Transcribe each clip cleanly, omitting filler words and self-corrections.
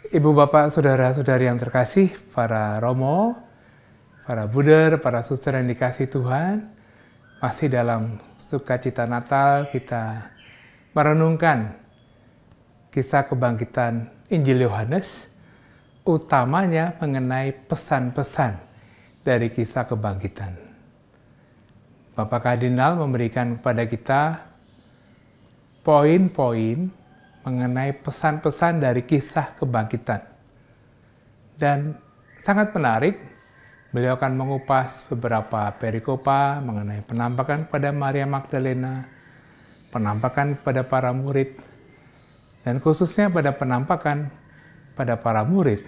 Ibu, Bapak, Saudara-saudari yang terkasih, para Romo, para Buder, para suster yang dikasih Tuhan, masih dalam sukacita Natal kita merenungkan kisah kebangkitan Injil Yohanes, utamanya mengenai pesan-pesan dari kisah kebangkitan. Bapak Kardinal memberikan kepada kita poin-poin mengenai pesan-pesan dari kisah kebangkitan. Dan sangat menarik, beliau akan mengupas beberapa perikopa mengenai penampakan kepada Maria Magdalena, penampakan kepada para murid, dan khususnya pada penampakan pada para murid,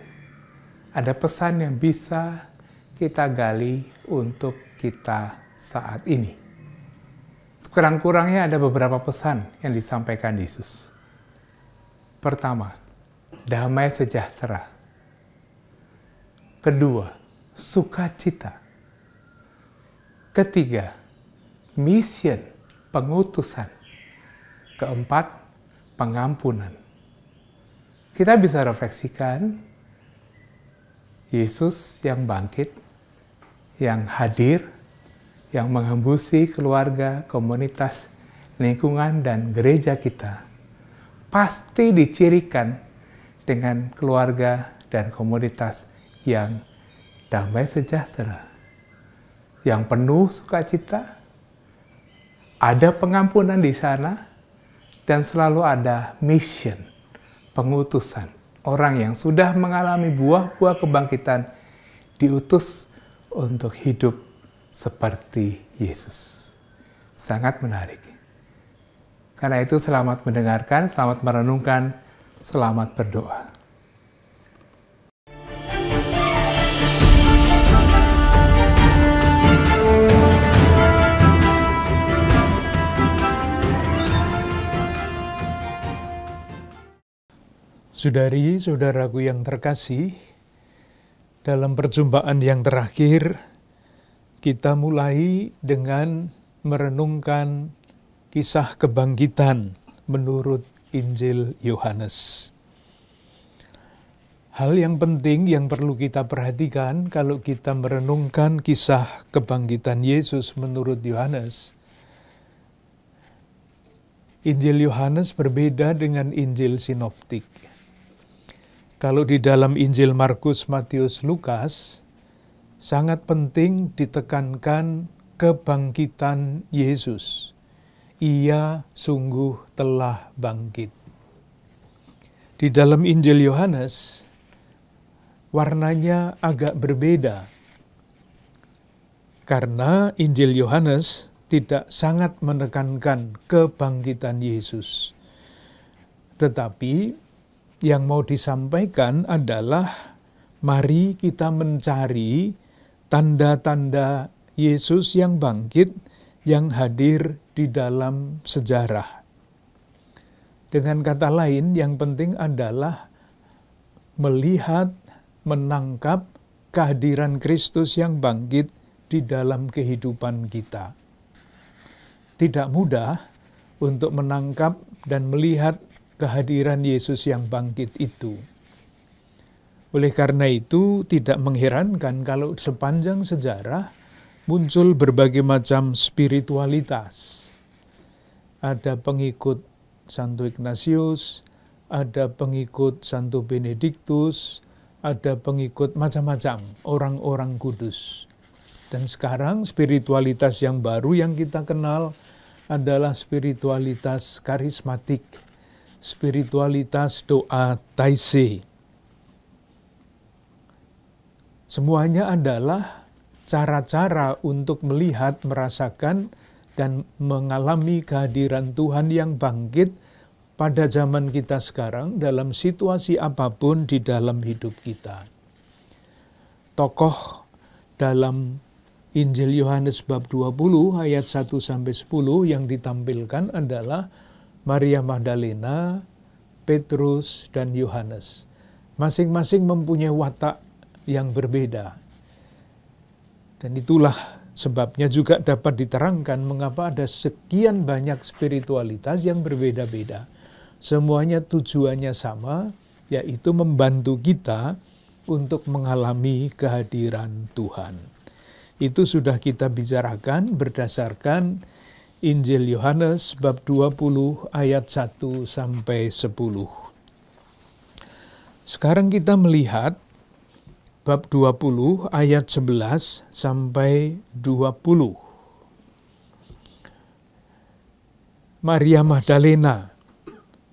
ada pesan yang bisa kita gali untuk kita saat ini. Sekurang-kurangnya ada beberapa pesan yang disampaikan Yesus. Pertama, damai sejahtera. Kedua, sukacita. Ketiga, mission, pengutusan. Keempat, pengampunan. Kita bisa refleksikan Yesus yang bangkit, yang hadir, yang menghembusi keluarga, komunitas, lingkungan, dan gereja kita pasti dicirikan dengan keluarga dan komunitas yang damai sejahtera, yang penuh sukacita, ada pengampunan di sana, dan selalu ada mission, pengutusan. Orang yang sudah mengalami buah-buah kebangkitan diutus untuk hidup seperti Yesus. Sangat menarik. Karena itu selamat mendengarkan, selamat merenungkan, selamat berdoa. Saudari, saudaraku yang terkasih, dalam perjumpaan yang terakhir, kita mulai dengan merenungkan kisah kebangkitan menurut Injil Yohanes. Hal yang penting yang perlu kita perhatikan kalau kita merenungkan kisah kebangkitan Yesus menurut Yohanes, Injil Yohanes berbeda dengan Injil Sinoptik. Kalau di dalam Injil Markus, Matius, Lukas, sangat penting ditekankan kebangkitan Yesus. Ia sungguh telah bangkit. Di dalam Injil Yohanes, warnanya agak berbeda. Karena Injil Yohanes tidak sangat menekankan kebangkitan Yesus. Tetapi yang mau disampaikan adalah mari kita mencari tanda-tanda Yesus yang bangkit, yang hadir di dalam sejarah. Dengan kata lain, yang penting adalah melihat, menangkap kehadiran Kristus yang bangkit di dalam kehidupan kita. Tidak mudah untuk menangkap dan melihat kehadiran Yesus yang bangkit itu. Oleh karena itu, tidak mengherankan kalau sepanjang sejarah muncul berbagai macam spiritualitas. Ada pengikut Santo Ignatius, ada pengikut Santo Benediktus, ada pengikut macam-macam orang-orang kudus. Dan sekarang spiritualitas yang baru yang kita kenal adalah spiritualitas karismatik, spiritualitas doa taizé. Semuanya adalah cara-cara untuk melihat, merasakan, dan mengalami kehadiran Tuhan yang bangkit pada zaman kita sekarang dalam situasi apapun di dalam hidup kita. Tokoh dalam Injil Yohanes bab 20 ayat 1-10 yang ditampilkan adalah Maria Magdalena, Petrus, dan Yohanes. Masing-masing mempunyai watak yang berbeda. Dan itulah sebabnya juga dapat diterangkan mengapa ada sekian banyak spiritualitas yang berbeda-beda. Semuanya tujuannya sama, yaitu membantu kita untuk mengalami kehadiran Tuhan. Itu sudah kita bicarakan berdasarkan Injil Yohanes bab 20 ayat 1 sampai 10. Sekarang kita melihat bab 20 ayat 11 sampai 20. Maria Magdalena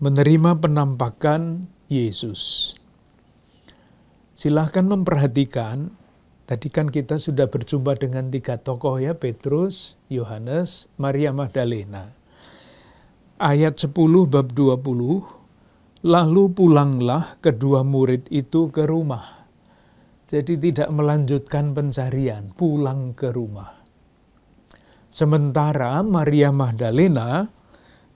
menerima penampakan Yesus. Silahkan memperhatikan, tadi kan kita sudah berjumpa dengan 3 tokoh ya, Petrus, Yohanes, Maria Magdalena. Ayat 10 bab 20, lalu pulanglah kedua murid itu ke rumah. Jadi tidak melanjutkan pencarian, pulang ke rumah. Sementara Maria Magdalena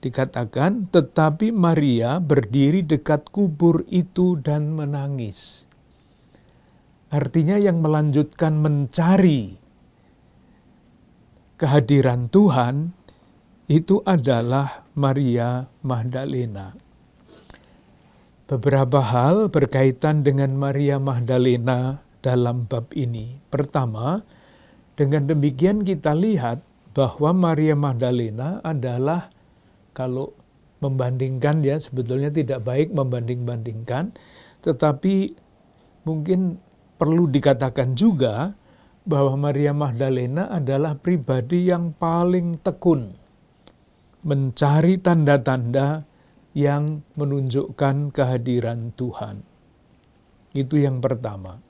dikatakan, tetapi Maria berdiri dekat kubur itu dan menangis. Artinya yang melanjutkan mencari kehadiran Tuhan itu adalah Maria Magdalena. Beberapa hal berkaitan dengan Maria Magdalena dalam bab ini. Pertama, dengan demikian kita lihat bahwa Maria Magdalena adalah, kalau membandingkan ya, sebetulnya tidak baik membanding-bandingkan, tetapi mungkin perlu dikatakan juga bahwa Maria Magdalena adalah pribadi yang paling tekun mencari tanda-tanda yang menunjukkan kehadiran Tuhan. Itu yang pertama.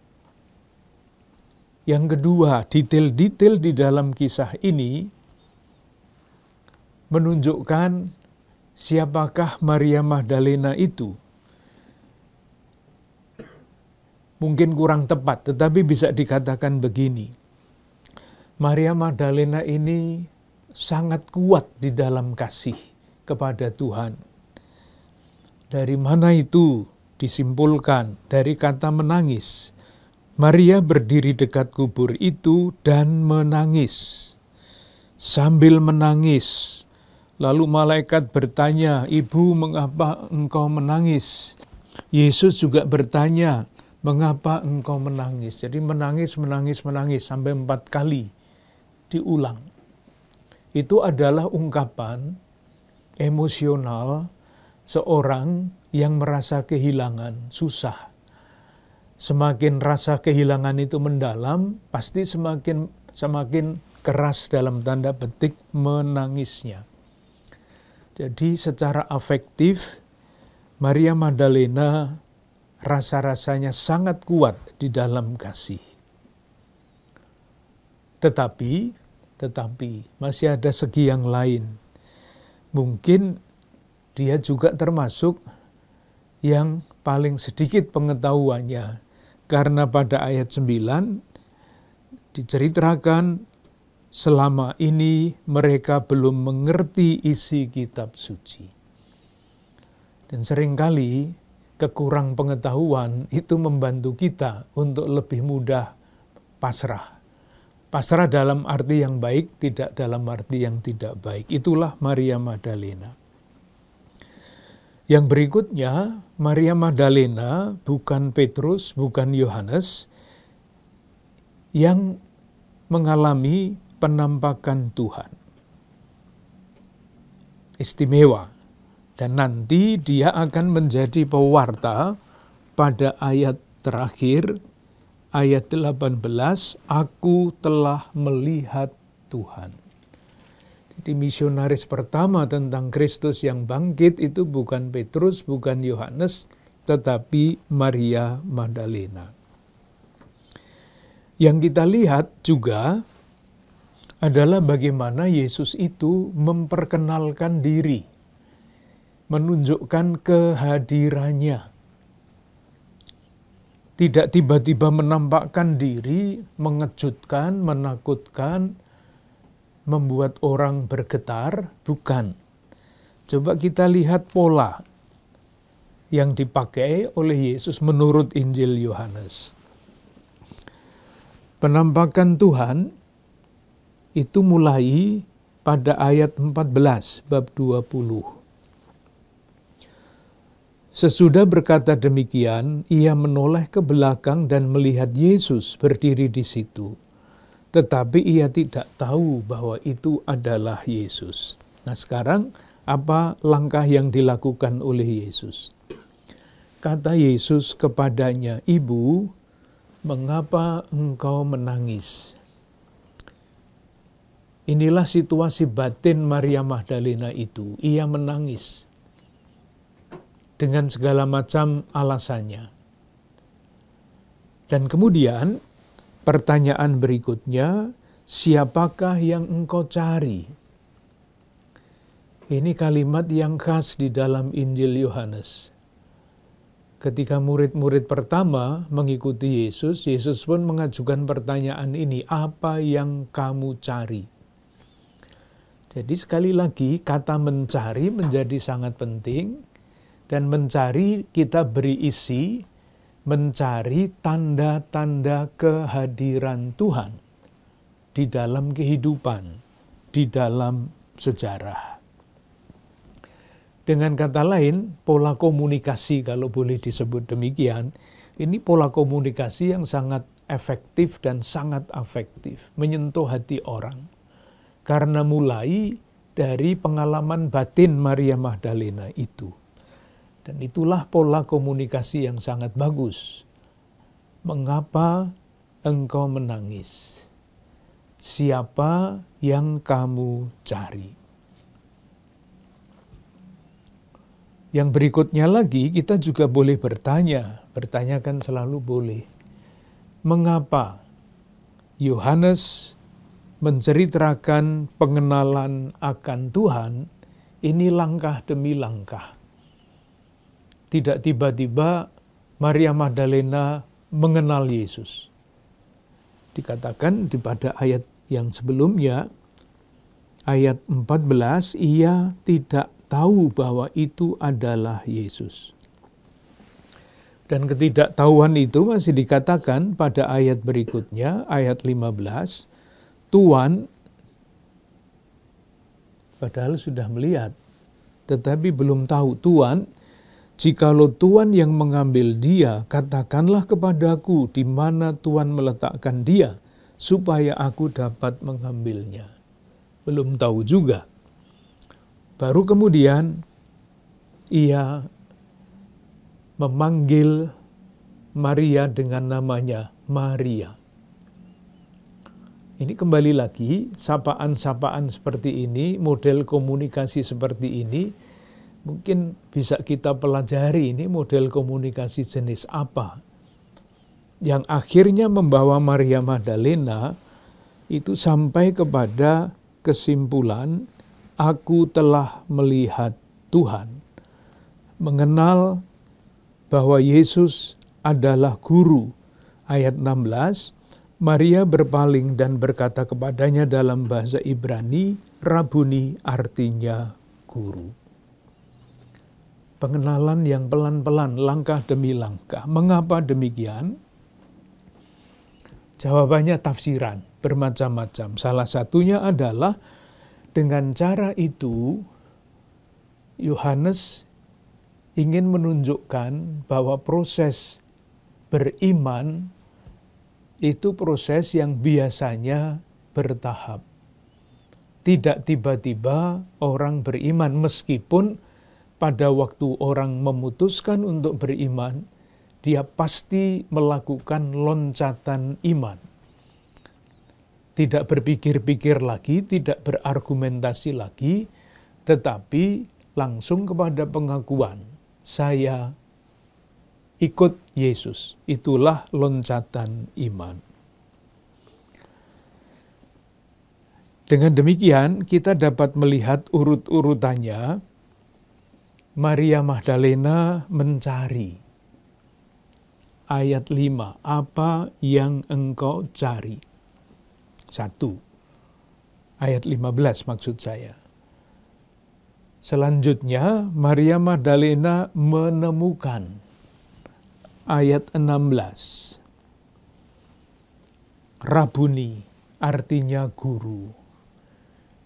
Yang kedua, detail-detail di dalam kisah ini menunjukkan siapakah Maria Magdalena itu. Mungkin kurang tepat, tetapi bisa dikatakan begini. Maria Magdalena ini sangat kuat di dalam kasih kepada Tuhan. Dari mana itu disimpulkan? Dari kata menangis. Maria berdiri dekat kubur itu dan menangis. Sambil menangis, lalu malaikat bertanya, "Ibu, mengapa engkau menangis?" Yesus juga bertanya, "Mengapa engkau menangis?" Jadi menangis sampai 4 kali diulang. Itu adalah ungkapan emosional seorang yang merasa kehilangan, susah. Semakin rasa kehilangan itu mendalam, pasti semakin keras dalam tanda petik menangisnya. Jadi secara afektif, Maria Magdalena rasa-rasanya sangat kuat di dalam kasih. Tetapi masih ada segi yang lain. Mungkin dia juga termasuk yang paling sedikit pengetahuannya. Karena pada ayat 9 diceritakan selama ini mereka belum mengerti isi kitab suci. Dan seringkali kekurang pengetahuan itu membantu kita untuk lebih mudah pasrah. Pasrah dalam arti yang baik, tidak dalam arti yang tidak baik. Itulah Maria Magdalena. Yang berikutnya, Maria Magdalena bukan Petrus, bukan Yohanes, yang mengalami penampakan Tuhan. Istimewa. Dan nanti dia akan menjadi pewarta pada ayat terakhir, ayat 18, "Aku telah melihat Tuhan." Jadi misionaris pertama tentang Kristus yang bangkit itu bukan Petrus, bukan Yohanes, tetapi Maria Magdalena. Yang kita lihat juga adalah bagaimana Yesus itu memperkenalkan diri, menunjukkan kehadirannya. Tidak tiba-tiba menampakkan diri, mengejutkan, menakutkan, membuat orang bergetar, bukan. Coba kita lihat pola yang dipakai oleh Yesus menurut Injil Yohanes. Penampakan Tuhan itu mulai pada ayat 14 bab 20. Sesudah berkata demikian, ia menoleh ke belakang dan melihat Yesus berdiri di situ. Tetapi ia tidak tahu bahwa itu adalah Yesus. Nah, sekarang apa langkah yang dilakukan oleh Yesus? Kata Yesus kepadanya, "Ibu, mengapa engkau menangis?" Inilah situasi batin Maria Magdalena itu. Ia menangis dengan segala macam alasannya. Dan kemudian pertanyaan berikutnya, siapakah yang engkau cari? Ini kalimat yang khas di dalam Injil Yohanes. Ketika murid-murid pertama mengikuti Yesus, Yesus pun mengajukan pertanyaan ini, apa yang kamu cari? Jadi sekali lagi kata mencari menjadi sangat penting, dan mencari kita beri isi, mencari tanda-tanda kehadiran Tuhan di dalam kehidupan, di dalam sejarah. Dengan kata lain, pola komunikasi kalau boleh disebut demikian, ini pola komunikasi yang sangat efektif dan sangat afektif, menyentuh hati orang. Karena mulai dari pengalaman batin Maria Magdalena itu. Dan itulah pola komunikasi yang sangat bagus. Mengapa engkau menangis? Siapa yang kamu cari? Yang berikutnya lagi kita juga boleh bertanya. Bertanyakan selalu boleh. Mengapa Yohanes menceritakan pengenalan akan Tuhan ini langkah demi langkah? Tidak tiba-tiba Maria Magdalena mengenal Yesus. Dikatakan pada ayat yang sebelumnya, ayat 14, ia tidak tahu bahwa itu adalah Yesus. Dan ketidaktahuan itu masih dikatakan pada ayat berikutnya, ayat 15, Tuhan padahal sudah melihat, tetapi belum tahu. Tuhan, jikalau Tuhan yang mengambil dia, katakanlah kepadaku di mana Tuhan meletakkan dia, supaya aku dapat mengambilnya. Belum tahu juga. Baru kemudian ia memanggil Maria dengan namanya Maria. Ini kembali lagi, sapaan-sapaan seperti ini, model komunikasi seperti ini, mungkin bisa kita pelajari ini model komunikasi jenis apa. Yang akhirnya membawa Maria Magdalena itu sampai kepada kesimpulan, aku telah melihat Tuhan. Mengenal bahwa Yesus adalah guru. Ayat 16, Maria berpaling dan berkata kepadanya dalam bahasa Ibrani, Rabuni artinya guru. Pengenalan yang pelan-pelan, langkah demi langkah. Mengapa demikian? Jawabannya tafsiran, bermacam-macam. Salah satunya adalah dengan cara itu, Yohanes ingin menunjukkan bahwa proses beriman itu proses yang biasanya bertahap. Tidak tiba-tiba orang beriman, meskipun pada waktu orang memutuskan untuk beriman, dia pasti melakukan loncatan iman. Tidak berpikir-pikir lagi, tidak berargumentasi lagi, tetapi langsung kepada pengakuan, saya ikut Yesus. Itulah loncatan iman. Dengan demikian, kita dapat melihat urut-urutannya. Maria Magdalena mencari. Ayat 5, apa yang engkau cari? 1. Ayat 15 maksud saya. Selanjutnya, Maria Magdalena menemukan. Ayat 16. Rabuni artinya guru.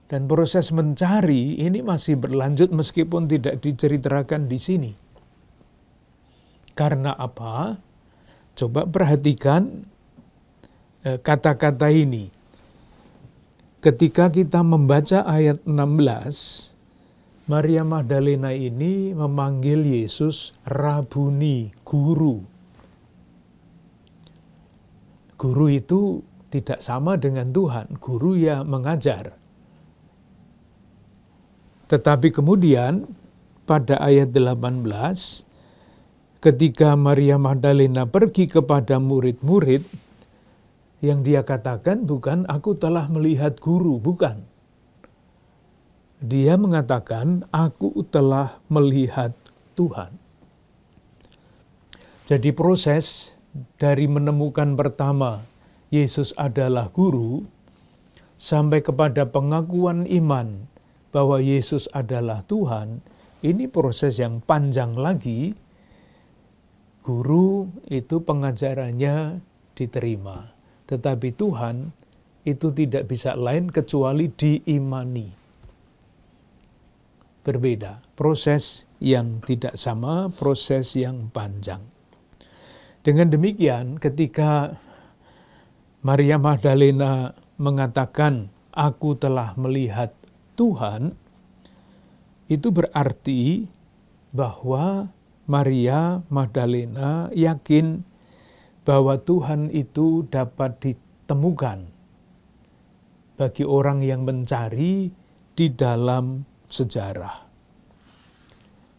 Dan proses mencari ini masih berlanjut meskipun tidak diceritakan di sini. Karena apa? Coba perhatikan kata-kata ini. Ketika kita membaca ayat 16, Maria Magdalena ini memanggil Yesus Rabuni, guru. Guru itu tidak sama dengan Tuhan, guru ya mengajar. Tetapi kemudian pada ayat 18, ketika Maria Magdalena pergi kepada murid-murid, yang dia katakan bukan aku telah melihat guru, bukan. Dia mengatakan aku telah melihat Tuhan. Jadi proses dari menemukan pertama Yesus adalah guru, sampai kepada pengakuan iman bahwa Yesus adalah Tuhan, ini proses yang panjang lagi. Guru itu pengajarannya diterima, tetapi Tuhan itu tidak bisa lain kecuali diimani. Berbeda, proses yang tidak sama, proses yang panjang. Dengan demikian, ketika Maria Magdalena mengatakan, "Aku telah melihat Tuhan," itu berarti bahwa Maria Magdalena yakin bahwa Tuhan itu dapat ditemukan bagi orang yang mencari di dalam sejarah.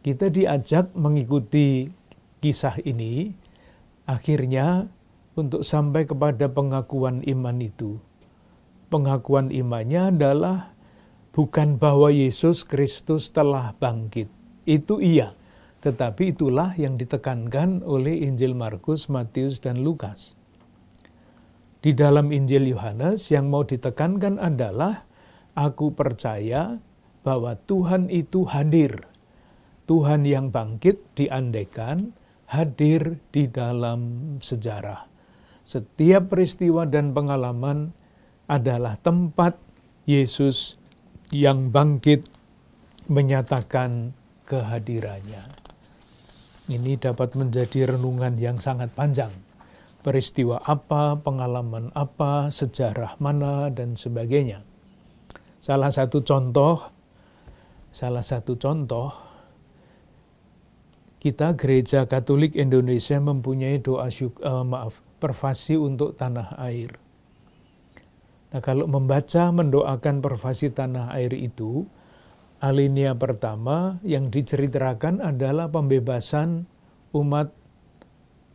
Kita diajak mengikuti kisah ini, akhirnya untuk sampai kepada pengakuan iman itu. Pengakuan imannya adalah bukan bahwa Yesus Kristus telah bangkit. Itu iya. Tetapi itulah yang ditekankan oleh Injil Markus, Matius, dan Lukas. Di dalam Injil Yohanes yang mau ditekankan adalah, aku percaya bahwa Tuhan itu hadir. Tuhan yang bangkit diandaikan hadir di dalam sejarah. Setiap peristiwa dan pengalaman adalah tempat Yesus yang bangkit menyatakan kehadirannya. Ini dapat menjadi renungan yang sangat panjang. Peristiwa apa, pengalaman apa, sejarah mana, dan sebagainya. Salah satu contoh, kita Gereja Katolik Indonesia mempunyai pervasi untuk tanah air. Nah, kalau mendoakan pervasi tanah air itu, alinea pertama yang diceritakan adalah pembebasan umat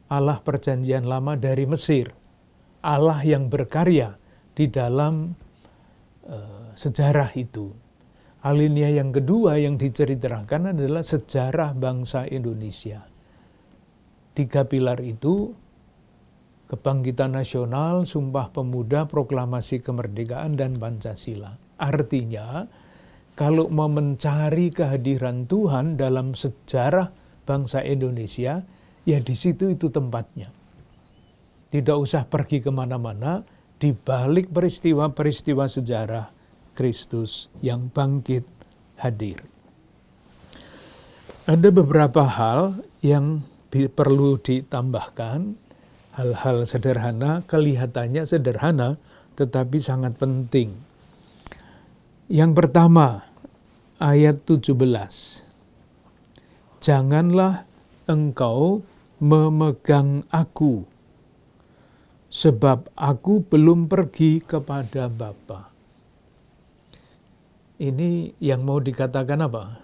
Allah Perjanjian Lama dari Mesir. Allah yang berkarya di dalam sejarah itu. Alinea yang kedua yang diceritakan adalah sejarah bangsa Indonesia. 3 pilar itu, Kebangkitan Nasional, Sumpah Pemuda, Proklamasi Kemerdekaan, dan Pancasila. Artinya, kalau mau mencari kehadiran Tuhan dalam sejarah bangsa Indonesia, ya di situ itu tempatnya. Tidak usah pergi kemana-mana, di balik peristiwa-peristiwa sejarah, Kristus yang bangkit hadir. Ada beberapa hal yang perlu ditambahkan, hal-hal sederhana, kelihatannya sederhana, tetapi sangat penting. Yang pertama, ayat 17. Janganlah engkau memegang aku, sebab aku belum pergi kepada Bapa. Ini yang mau dikatakan apa?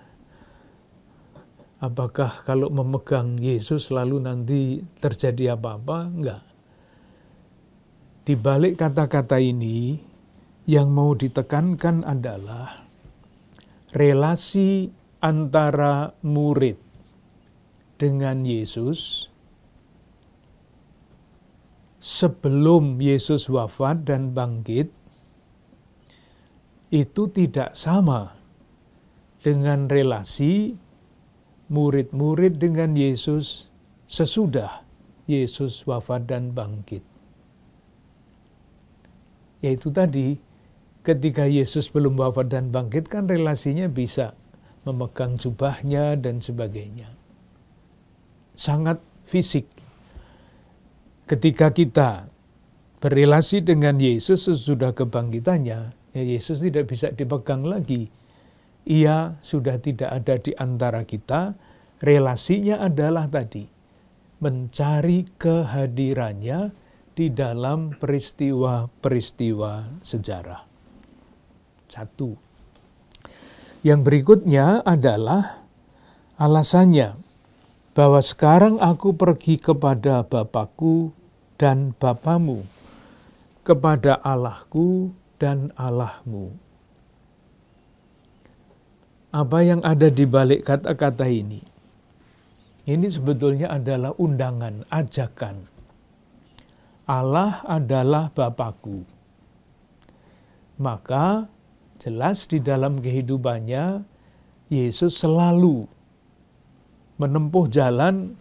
Apakah kalau memegang Yesus lalu nanti terjadi apa-apa? Enggak. Di balik kata-kata ini, yang mau ditekankan adalah relasi antara murid dengan Yesus sebelum Yesus wafat dan bangkit itu tidak sama dengan relasi murid-murid dengan Yesus sesudah Yesus wafat dan bangkit. Yaitu tadi, ketika Yesus belum wafat dan bangkit kan relasinya bisa memegang jubahnya dan sebagainya. Sangat fisik. Ketika kita berrelasi dengan Yesus sesudah kebangkitannya, ya Yesus tidak bisa dipegang lagi. Ia sudah tidak ada di antara kita. Relasinya adalah tadi, mencari kehadirannya di dalam peristiwa-peristiwa sejarah. Satu. Yang berikutnya adalah alasannya, bahwa sekarang aku pergi kepada Bapakku dan Bapamu, kepada Allahku dan Allahmu. Apa yang ada di balik kata-kata ini? Ini sebetulnya adalah undangan, ajakan. Allah adalah Bapakku. Maka jelas di dalam kehidupannya, Yesus selalu menempuh jalan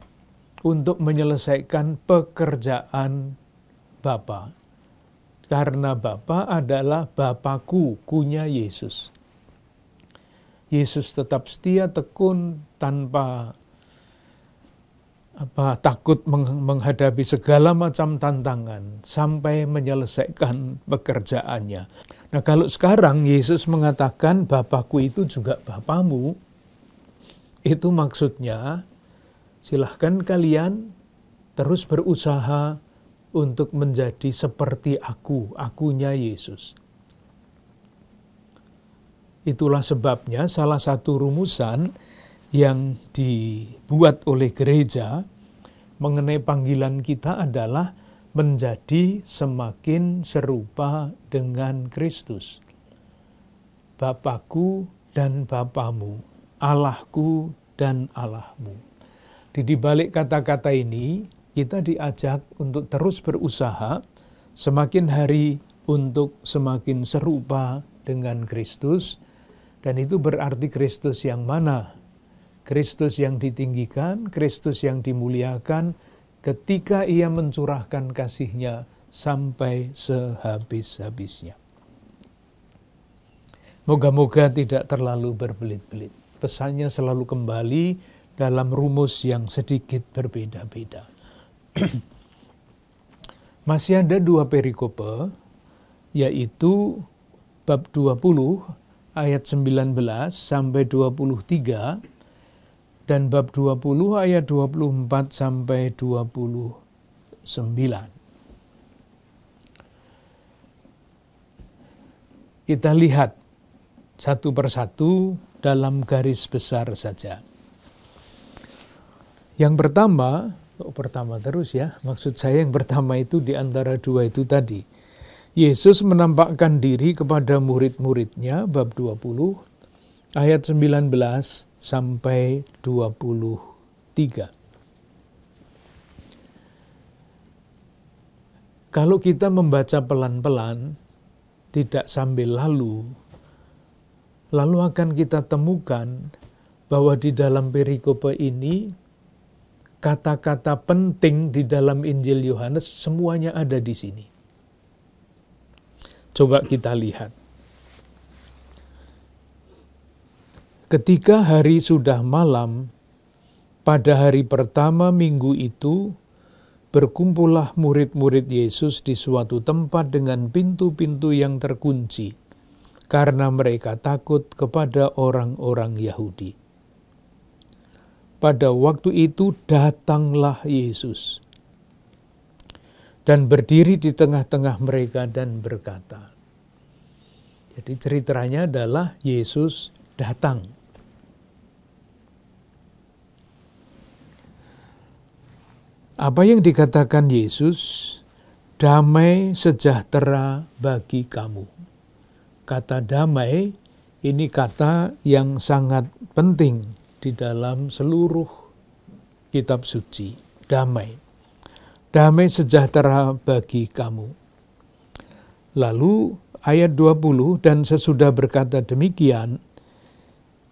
untuk menyelesaikan pekerjaan Bapa. Karena Bapa adalah Bapakku, kunya Yesus. Yesus tetap setia, tekun, tanpa takut menghadapi segala macam tantangan sampai menyelesaikan pekerjaannya. Nah, kalau sekarang Yesus mengatakan Bapakku itu juga Bapamu, itu maksudnya silahkan kalian terus berusaha untuk menjadi seperti aku, akunya Yesus. Itulah sebabnya salah satu rumusan yang dibuat oleh gereja mengenai panggilan kita adalah menjadi semakin serupa dengan Kristus. Bapakku dan Bapamu, Allahku dan Allahmu. Di balik kata-kata ini, kita diajak untuk terus berusaha semakin hari untuk semakin serupa dengan Kristus. Dan itu berarti Kristus yang mana? Kristus yang ditinggikan, Kristus yang dimuliakan ketika ia mencurahkan kasih-Nya sampai sehabis-habisnya. Moga-moga tidak terlalu berbelit-belit. Pesannya selalu kembali dalam rumus yang sedikit berbeda-beda. Masih ada 2 perikope, yaitu bab 20 ayat 19 sampai 23 dan bab 20 ayat 24 sampai 29. Kita lihat satu persatu dalam garis besar saja. Yang pertama terus ya, maksud saya yang pertama itu di antara 2 itu tadi. Yesus menampakkan diri kepada murid-muridnya, bab 20, ayat 19 sampai 23. Kalau kita membaca pelan-pelan, tidak sambil lalu akan kita temukan bahwa di dalam perikope ini, kata-kata penting di dalam Injil Yohanes semuanya ada di sini. Coba kita lihat. Ketika hari sudah malam, pada hari pertama minggu itu, berkumpullah murid-murid Yesus di suatu tempat dengan pintu-pintu yang terkunci, karena mereka takut kepada orang-orang Yahudi. Pada waktu itu datanglah Yesus dan berdiri di tengah-tengah mereka dan berkata. Jadi ceritanya adalah Yesus datang. Apa yang dikatakan Yesus? Damai sejahtera bagi kamu. Kata damai ini kata yang sangat penting di dalam seluruh kitab suci. Damai. Damai sejahtera bagi kamu. Lalu ayat 20, dan sesudah berkata demikian,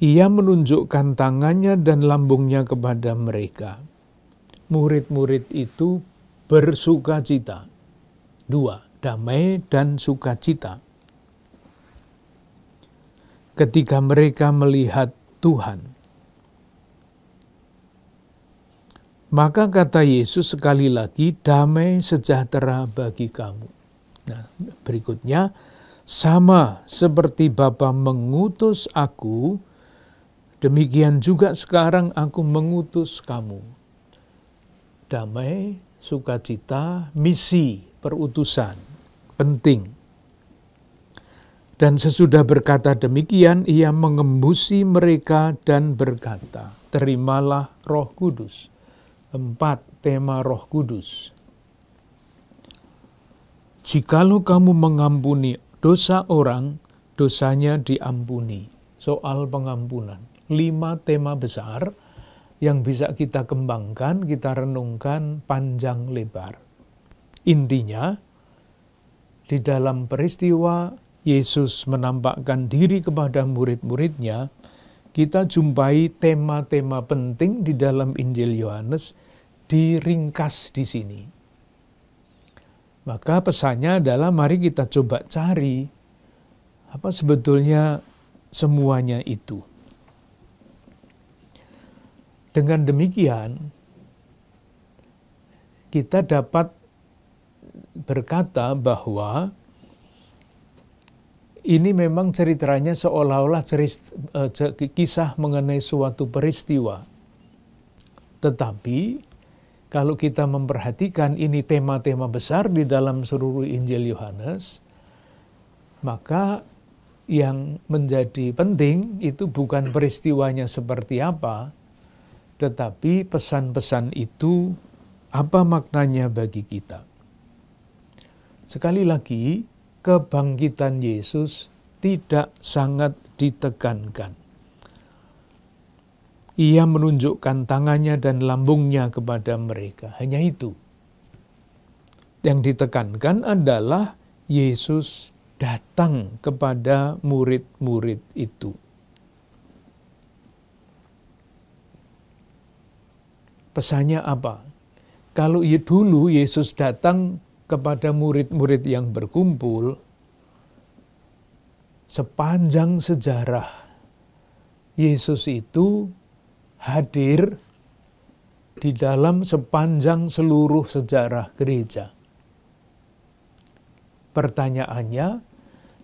ia menunjukkan tangannya dan lambungnya kepada mereka. Murid-murid itu bersukacita. 2, damai dan sukacita. Ketika mereka melihat Tuhan. Maka kata Yesus sekali lagi, damai sejahtera bagi kamu. Nah, berikutnya, sama seperti Bapa mengutus aku, demikian juga sekarang aku mengutus kamu. Damai, sukacita, misi, perutusan, penting. Dan sesudah berkata demikian, ia mengembusi mereka dan berkata, terimalah Roh Kudus. 4. Tema Roh Kudus. Jikalau kamu mengampuni dosa orang, dosanya diampuni. Soal pengampunan. 5 tema besar yang bisa kita kembangkan, kita renungkan panjang lebar. Intinya, di dalam peristiwa Yesus menampakkan diri kepada murid-muridnya, kita jumpai tema-tema penting di dalam Injil Yohanes diringkas di sini. Maka pesannya adalah mari kita coba cari apa sebetulnya semuanya itu. Dengan demikian, kita dapat berkata bahwa ini memang ceritanya seolah-olah kisah mengenai suatu peristiwa. Tetapi, kalau kita memperhatikan ini tema-tema besar di dalam seluruh Injil Yohanes, maka yang menjadi penting itu bukan peristiwanya seperti apa, tetapi pesan-pesan itu apa maknanya bagi kita. Sekali lagi, kebangkitan Yesus tidak sangat ditekankan. Ia menunjukkan tangannya dan lambungnya kepada mereka. Hanya itu. Yang ditekankan adalah Yesus datang kepada murid-murid itu. Pesannya apa? Kalau dulu Yesus datang kepada murid-murid yang berkumpul, sepanjang sejarah Yesus itu hadir di dalam sepanjang seluruh sejarah gereja. Pertanyaannya,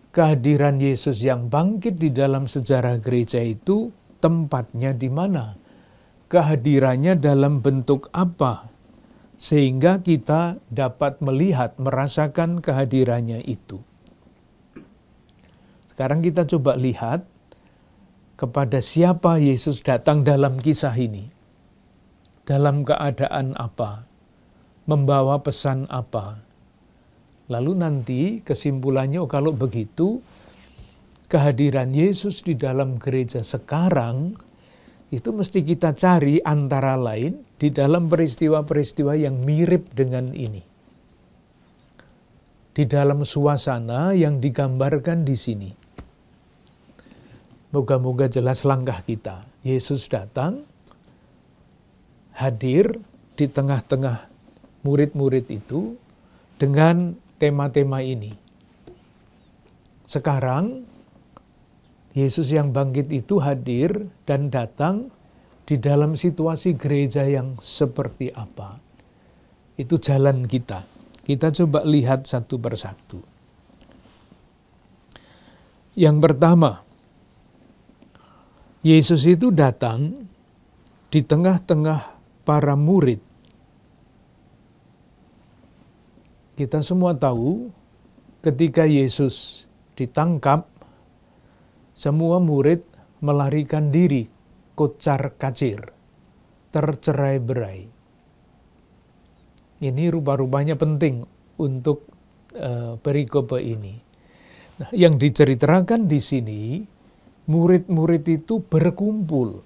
kehadiran Yesus yang bangkit di dalam sejarah gereja itu tempatnya di mana? Kehadirannya dalam bentuk apa? Sehingga kita dapat melihat, merasakan kehadirannya itu. Sekarang kita coba lihat kepada siapa Yesus datang dalam kisah ini. Dalam keadaan apa? Membawa pesan apa? Lalu nanti kesimpulannya, kalau begitu, kehadiran Yesus di dalam gereja sekarang itu mesti kita cari antara lain di dalam peristiwa-peristiwa yang mirip dengan ini. Di dalam suasana yang digambarkan di sini. Moga-moga jelas langkah kita. Yesus datang, hadir di tengah-tengah murid-murid itu dengan tema-tema ini. Sekarang, Yesus yang bangkit itu hadir dan datang di dalam situasi gereja yang seperti apa. Itu jalan kita. Kita coba lihat satu persatu. Yang pertama, Yesus itu datang di tengah-tengah para murid. Kita semua tahu ketika Yesus ditangkap, semua murid melarikan diri, kocar-kacir, tercerai-berai. Ini rupa-rupanya penting untuk perikope ini. Nah, yang diceritakan di sini, murid-murid itu berkumpul.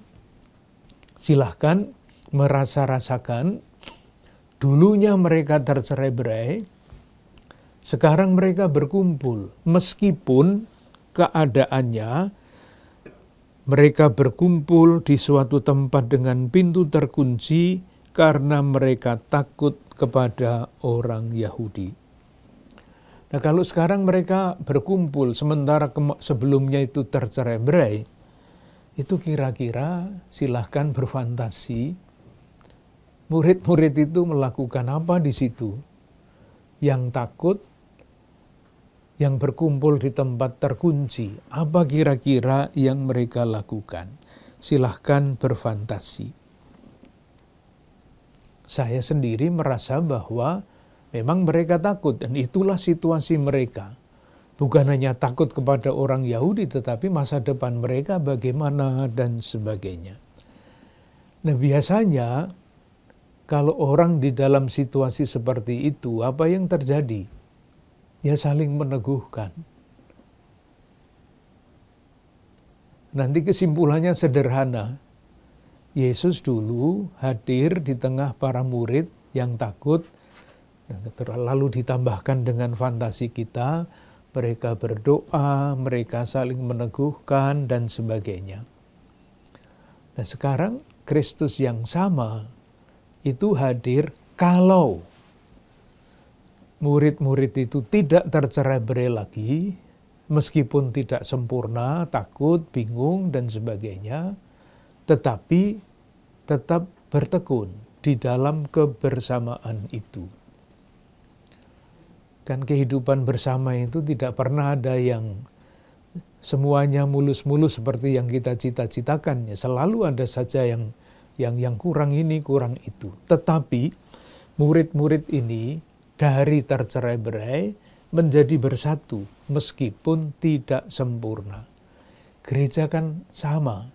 Silahkan merasa-rasakan, dulunya mereka tercerai-berai, sekarang mereka berkumpul, meskipun keadaannya mereka berkumpul di suatu tempat dengan pintu terkunci karena mereka takut kepada orang Yahudi. Nah, kalau sekarang mereka berkumpul sementara sebelumnya itu tercerai-berai, itu kira-kira silahkan berfantasi Murid-murid itu melakukan apa di situ? Yang takut, yang berkumpul di tempat terkunci. Apa kira-kira yang mereka lakukan? Silahkan berfantasi. Saya sendiri merasa bahwa memang mereka takut, dan itulah situasi mereka. Bukan hanya takut kepada orang Yahudi, tetapi masa depan mereka bagaimana dan sebagainya. Nah, biasanya kalau orang di dalam situasi seperti itu, apa yang terjadi? Ya saling meneguhkan. Nanti kesimpulannya sederhana. Yesus dulu hadir di tengah para murid yang takut, lalu ditambahkan dengan fantasi kita, mereka berdoa, mereka saling meneguhkan, dan sebagainya. Nah, sekarang Kristus yang sama itu hadir kalau murid-murid itu tidak tercerai-berai lagi, meskipun tidak sempurna, takut, bingung, dan sebagainya, tetapi tetap bertekun di dalam kebersamaan itu. Kan kehidupan bersama itu tidak pernah ada yang semuanya mulus-mulus seperti yang kita cita-citakan. Selalu ada saja yang kurang ini, kurang itu. Tetapi murid-murid ini dari tercerai-berai menjadi bersatu meskipun tidak sempurna. Gereja kan sama.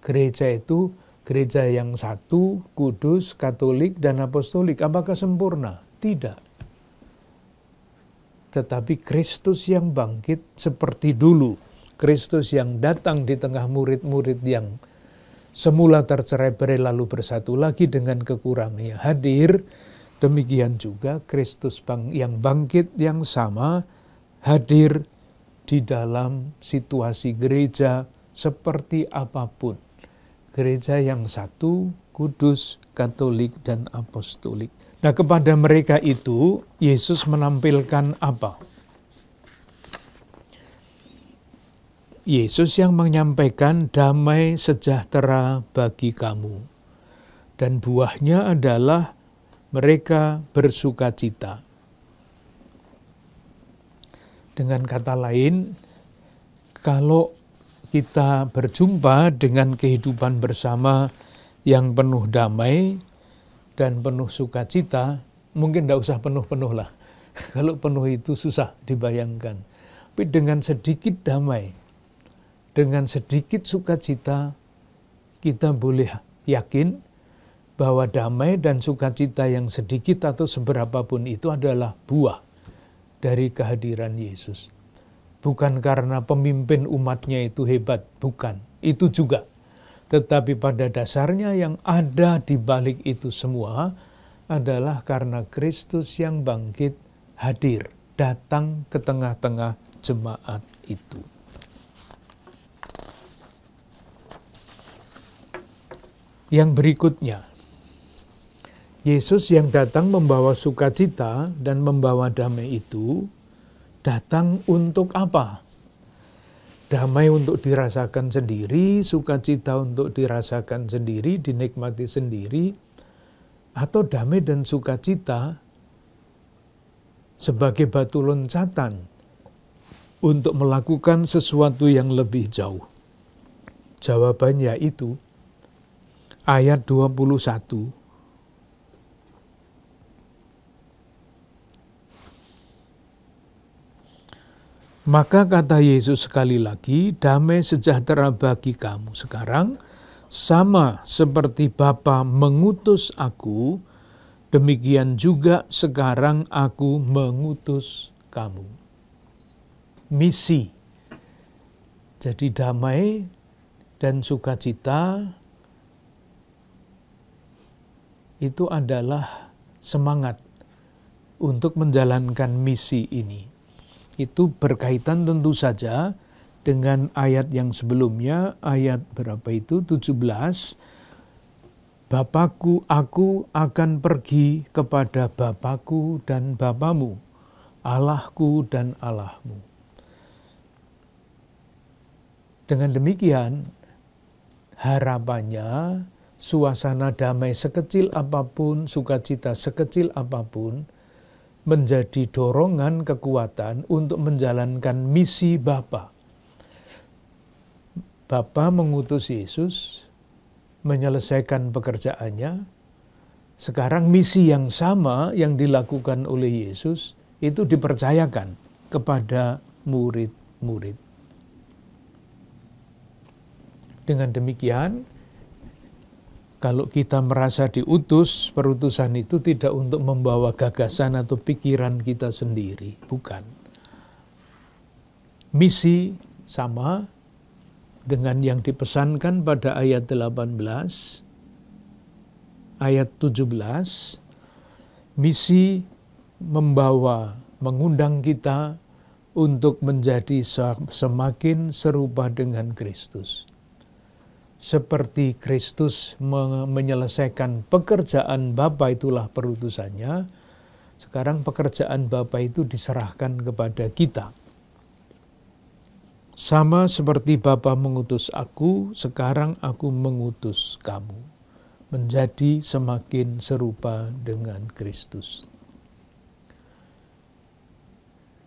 Gereja itu gereja yang satu, kudus, katolik, dan apostolik. Apakah sempurna? Tidak. Tetapi Kristus yang bangkit seperti dulu. Kristus yang datang di tengah murid-murid yang semula tercerai-berai lalu bersatu lagi dengan kekurangannya hadir. Demikian juga Kristus yang bangkit yang sama hadir di dalam situasi gereja seperti apapun. Gereja yang satu, kudus, katolik, dan apostolik. Nah, kepada mereka itu Yesus menampilkan apa? Yesus yang menyampaikan damai sejahtera bagi kamu. Dan buahnya adalah mereka bersukacita. Dengan kata lain, kalau kita berjumpa dengan kehidupan bersama yang penuh damai dan penuh sukacita, mungkin tidak usah penuh-penuh lah. Kalau penuh itu susah dibayangkan. Tapi dengan sedikit damai, dengan sedikit sukacita, kita boleh yakin bahwa damai dan sukacita yang sedikit atau seberapapun itu adalah buah dari kehadiran Yesus. Bukan karena pemimpin umatnya itu hebat, bukan. Itu juga. Tetapi pada dasarnya yang ada di balik itu semua adalah karena Kristus yang bangkit hadir, datang ke tengah-tengah jemaat itu. Yang berikutnya, Yesus yang datang membawa sukacita dan membawa damai itu, datang untuk apa? Damai untuk dirasakan sendiri, sukacita untuk dirasakan sendiri, dinikmati sendiri, atau damai dan sukacita sebagai batu loncatan untuk melakukan sesuatu yang lebih jauh. Jawabannya itu ayat 21. Maka kata Yesus sekali lagi, damai sejahtera bagi kamu. Sekarang sama seperti Bapa mengutus aku, demikian juga sekarang aku mengutus kamu. Misi. Jadi damai dan sukacita itu adalah semangat untuk menjalankan misi ini. Itu berkaitan tentu saja dengan ayat yang sebelumnya, ayat berapa itu? 17. Bapakku, aku akan pergi kepada Bapakku dan Bapamu, Allahku dan Allahmu. Dengan demikian, harapannya suasana damai sekecil apapun, sukacita sekecil apapun, menjadi dorongan kekuatan untuk menjalankan misi Bapa. Bapa mengutus Yesus menyelesaikan pekerjaannya. Sekarang misi yang sama yang dilakukan oleh Yesus itu dipercayakan kepada murid-murid. Dengan demikian, kalau kita merasa diutus, perutusan itu tidak untuk membawa gagasan atau pikiran kita sendiri, bukan. Misi sama dengan yang dipesankan pada ayat 18, ayat 17, misi mengundang kita untuk menjadi semakin serupa dengan Kristus. Seperti Kristus menyelesaikan pekerjaan Bapa, itulah perutusannya. Sekarang pekerjaan Bapa itu diserahkan kepada kita. Sama seperti Bapa mengutus aku, sekarang aku mengutus kamu. Menjadi semakin serupa dengan Kristus.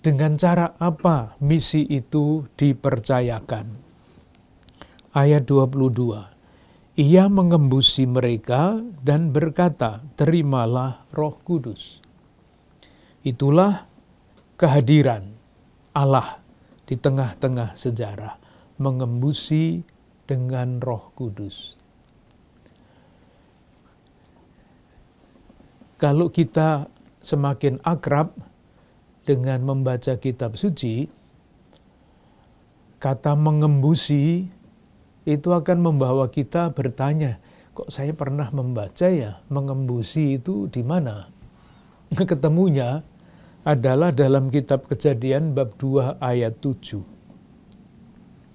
Dengan cara apa misi itu dipercayakan? Ayat 22, ia mengembusi mereka dan berkata, terimalah Roh Kudus. Itulah kehadiran Allah di tengah-tengah sejarah, mengembusi dengan Roh Kudus. Kalau kita semakin akrab dengan membaca kitab suci, kata mengembusi itu akan membawa kita bertanya, kok saya pernah membaca ya, mengembusi itu di mana? Ketemunya adalah dalam kitab Kejadian bab 2 ayat 7.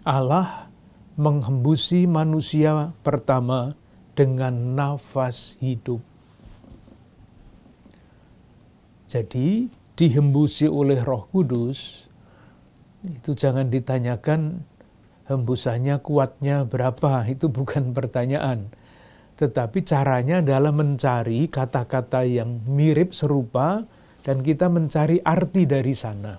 Allah menghembusi manusia pertama dengan nafas hidup. Jadi dihembusi oleh Roh Kudus, itu jangan ditanyakan hembusannya kuatnya berapa, itu bukan pertanyaan. Tetapi caranya adalah mencari kata-kata yang mirip serupa dan kita mencari arti dari sana.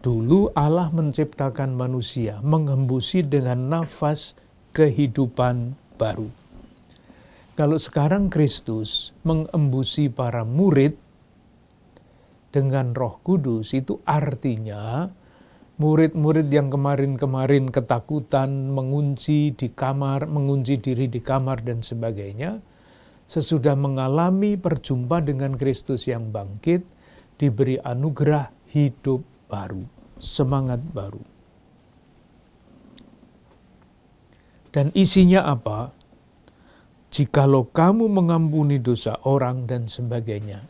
Dulu Allah menciptakan manusia, menghembusi dengan nafas kehidupan baru. Kalau sekarang Kristus mengembusi para murid dengan Roh Kudus, itu artinya murid-murid yang kemarin-kemarin ketakutan, mengunci diri di kamar dan sebagainya, sesudah mengalami perjumpaan dengan Kristus yang bangkit, diberi anugerah hidup baru, semangat baru. Dan isinya apa? Jikalau kamu mengampuni dosa orang dan sebagainya.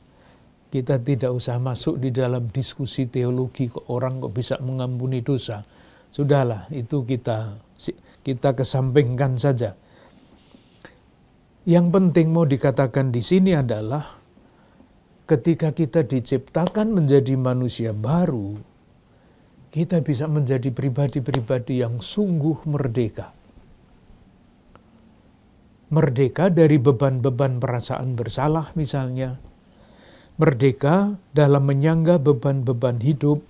Kita tidak usah masuk di dalam diskusi teologi, kok orang kok bisa mengampuni dosa. Sudahlah, itu kita kesampingkan saja. Yang penting mau dikatakan di sini adalah ketika kita diciptakan menjadi manusia baru, kita bisa menjadi pribadi-pribadi yang sungguh merdeka. Merdeka dari beban-beban perasaan bersalah misalnya. Merdeka dalam menyangga beban-beban hidup.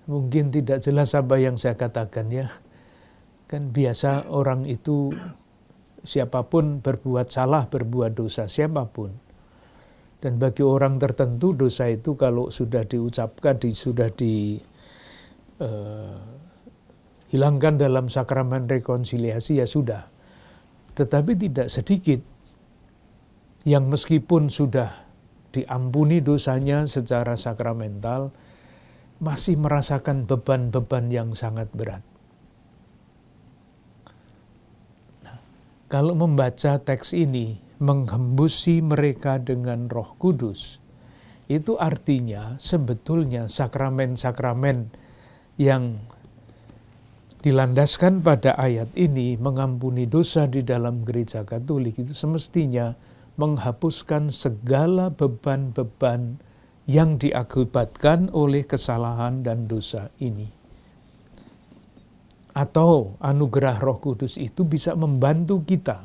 Mungkin tidak jelas apa yang saya katakan ya. Kan biasa orang itu siapapun berbuat salah, berbuat dosa, siapapun. Dan bagi orang tertentu dosa itu kalau sudah diucapkan, sudah dihilangkan dalam sakramen rekonsiliasi ya sudah. Tetapi tidak sedikit yang meskipun sudah diampuni dosanya secara sakramental, masih merasakan beban-beban yang sangat berat. Nah, kalau membaca teks ini, menghembusi mereka dengan Roh Kudus, itu artinya sebetulnya sakramen-sakramen yang dilandaskan pada ayat ini, mengampuni dosa di dalam gereja Katolik, itu semestinya menghapuskan segala beban-beban yang diakibatkan oleh kesalahan dan dosa ini. atau anugerah Roh Kudus itu bisa membantu kita.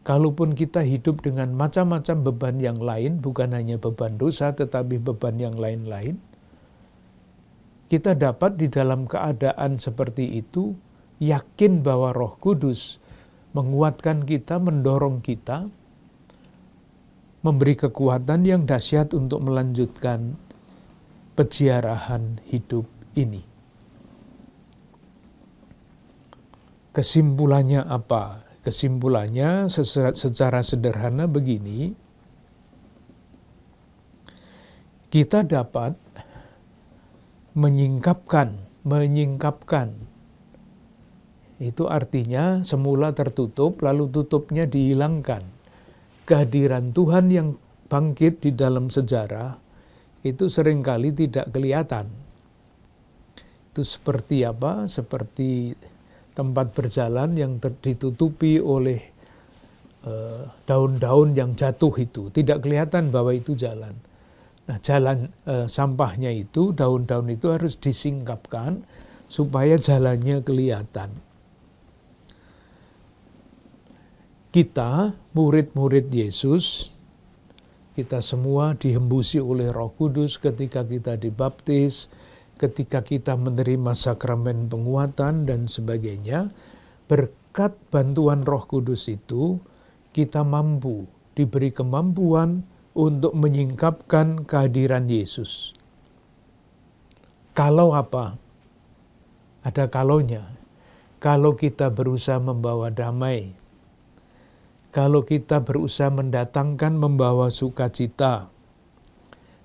Kalaupun kita hidup dengan macam-macam beban yang lain, bukan hanya beban dosa tetapi beban yang lain-lain, kita dapat di dalam keadaan seperti itu yakin bahwa Roh Kudus menguatkan kita, mendorong kita, memberi kekuatan yang dahsyat untuk melanjutkan peziarahan hidup ini. Kesimpulannya apa? Kesimpulannya secara sederhana begini, kita dapat menyingkapkan. Itu artinya semula tertutup, lalu tutupnya dihilangkan. Kehadiran Tuhan yang bangkit di dalam sejarah itu seringkali tidak kelihatan. Itu seperti apa? Seperti tempat berjalan yang ditutupi oleh daun-daun yang jatuh itu. Tidak kelihatan bahwa itu jalan. Nah, sampahnya itu, daun-daun itu harus disingkapkan supaya jalannya kelihatan. Kita, murid-murid Yesus, kita semua dihembusi oleh Roh Kudus ketika kita dibaptis, ketika kita menerima sakramen penguatan dan sebagainya. Berkat bantuan Roh Kudus itu, kita mampu, diberi kemampuan untuk menyingkapkan kehadiran Yesus. Kalau apa? Ada kalonya. Kalau kita berusaha membawa damai, kalau kita berusaha mendatangkan, membawa sukacita,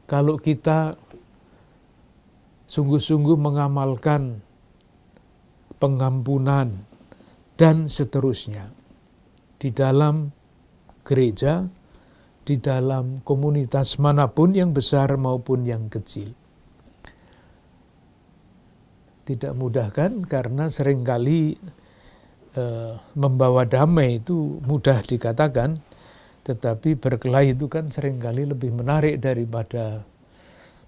kalau kita sungguh-sungguh mengamalkan pengampunan, dan seterusnya. Di dalam gereja, di dalam komunitas manapun yang besar maupun yang kecil. Tidak mudah kan? Karena seringkali membawa damai itu mudah dikatakan, tetapi berkelahi itu kan seringkali lebih menarik daripada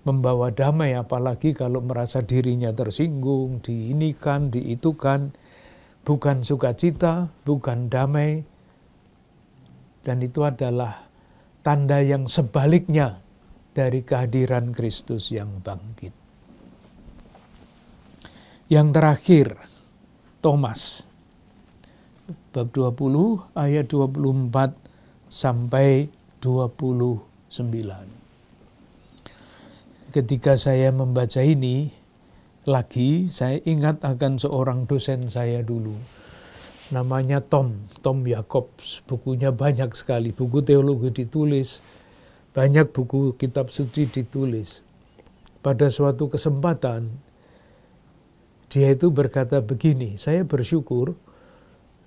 membawa damai, apalagi kalau merasa dirinya tersinggung, diinikan, diitukan, bukan sukacita, bukan damai, dan itu adalah tanda yang sebaliknya dari kehadiran Kristus yang bangkit. Yang terakhir, Thomas. Bab 20 ayat 24 sampai 29. Ketika saya membaca ini lagi, saya ingat akan seorang dosen saya dulu. Namanya Tom Jacobs. Bukunya banyak sekali, buku teologi ditulis, banyak buku kitab suci ditulis. Pada suatu kesempatan, dia itu berkata begini, saya bersyukur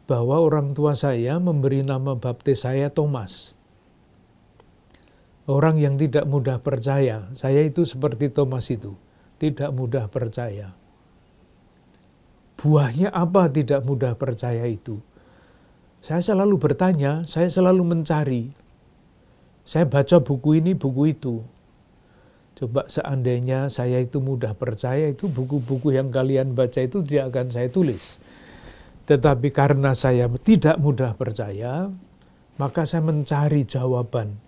bahwa orang tua saya memberi nama baptis saya Thomas. Orang yang tidak mudah percaya, saya itu seperti Thomas itu, tidak mudah percaya. Buahnya apa tidak mudah percaya itu? Saya selalu bertanya, saya selalu mencari. Saya baca buku ini, buku itu. Coba seandainya saya itu mudah percaya, itu buku-buku yang kalian baca itu tidak akan saya tulis. Tetapi karena saya tidak mudah percaya, maka saya mencari jawaban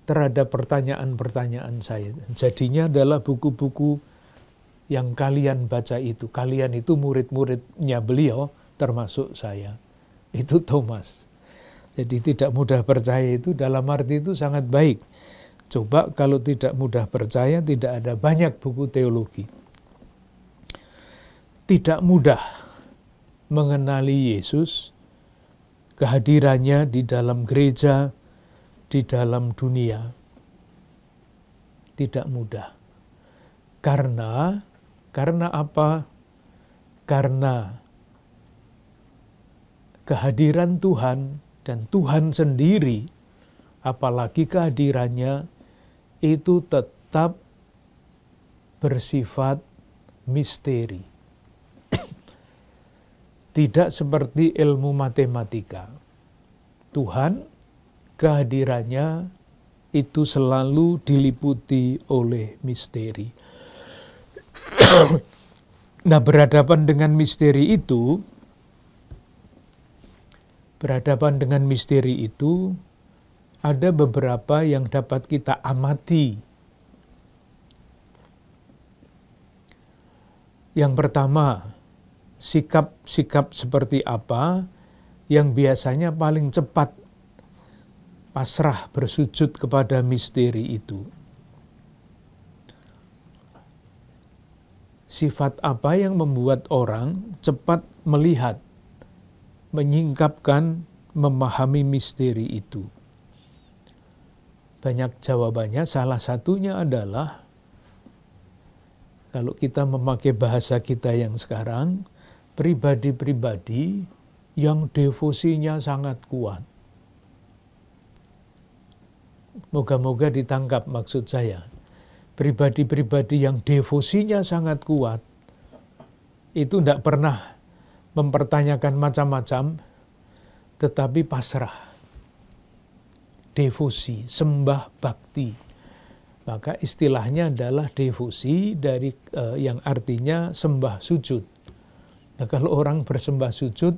terhadap pertanyaan-pertanyaan saya. Jadinya adalah buku-buku yang kalian baca itu. Kalian itu murid-muridnya beliau, termasuk saya. Itu Thomas. Jadi tidak mudah percaya itu dalam arti itu sangat baik. Coba kalau tidak mudah percaya, tidak ada banyak buku teologi. Tidak mudah mengenali Yesus, kehadirannya di dalam gereja, di dalam dunia. Tidak mudah. Karena apa? Karena kehadiran Tuhan dan Tuhan sendiri, apalagi kehadirannya, itu tetap bersifat misteri. Tidak seperti ilmu matematika. Tuhan, kehadirannya itu selalu diliputi oleh misteri. Nah, berhadapan dengan misteri itu ada beberapa yang dapat kita amati. Yang pertama, sikap-sikap seperti apa yang biasanya paling cepat pasrah bersujud kepada misteri itu. Sifat apa yang membuat orang cepat melihat, menyingkapkan, memahami misteri itu? Banyak jawabannya, salah satunya adalah kalau kita memakai bahasa kita yang sekarang, pribadi-pribadi yang devosinya sangat kuat. Moga-moga ditangkap maksud saya. Pribadi-pribadi yang devosinya sangat kuat, itu tidak pernah mempertanyakan macam-macam, tetapi pasrah. Devosi, sembah bakti. Maka istilahnya adalah devosi dari yang artinya sembah sujud. Nah, kalau orang bersembah sujud,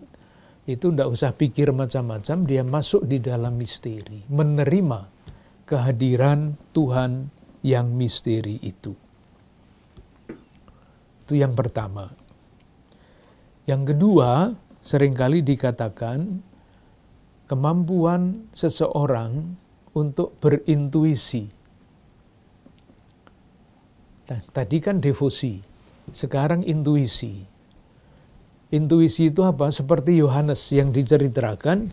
itu tidak usah pikir macam-macam, dia masuk di dalam misteri, menerima kehadiran Tuhan yang misteri itu. Itu yang pertama. Yang kedua, seringkali dikatakan kemampuan seseorang untuk berintuisi. Nah, tadi kan devosi, sekarang intuisi. Intuisi itu apa? Seperti Yohanes yang diceritakan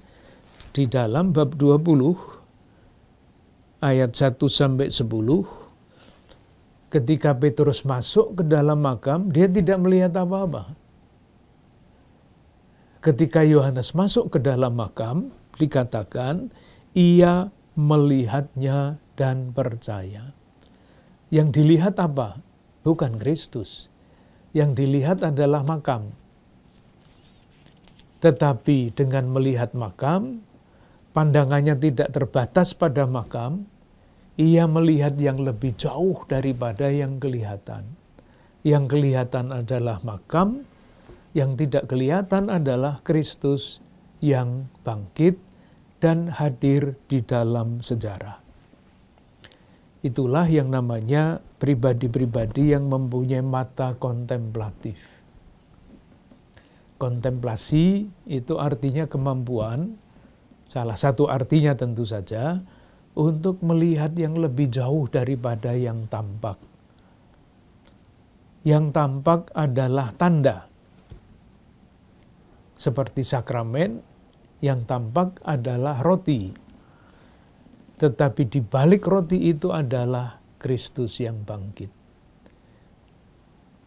di dalam bab 20 ayat 1-10. Ketika Petrus masuk ke dalam makam, dia tidak melihat apa-apa. Ketika Yohanes masuk ke dalam makam, dikatakan ia melihatnya dan percaya. Yang dilihat apa? Bukan Kristus. Yang dilihat adalah makam. Tetapi dengan melihat makam, pandangannya tidak terbatas pada makam, ia melihat yang lebih jauh daripada yang kelihatan. Yang kelihatan adalah makam, yang tidak kelihatan adalah Kristus yang bangkit dan hadir di dalam sejarah. Itulah yang namanya pribadi-pribadi yang mempunyai mata kontemplatif. Kontemplasi itu artinya kemampuan, salah satu artinya tentu saja, untuk melihat yang lebih jauh daripada yang tampak. Yang tampak adalah tanda. Seperti sakramen, yang tampak adalah roti. Tetapi di balik roti itu adalah Kristus yang bangkit.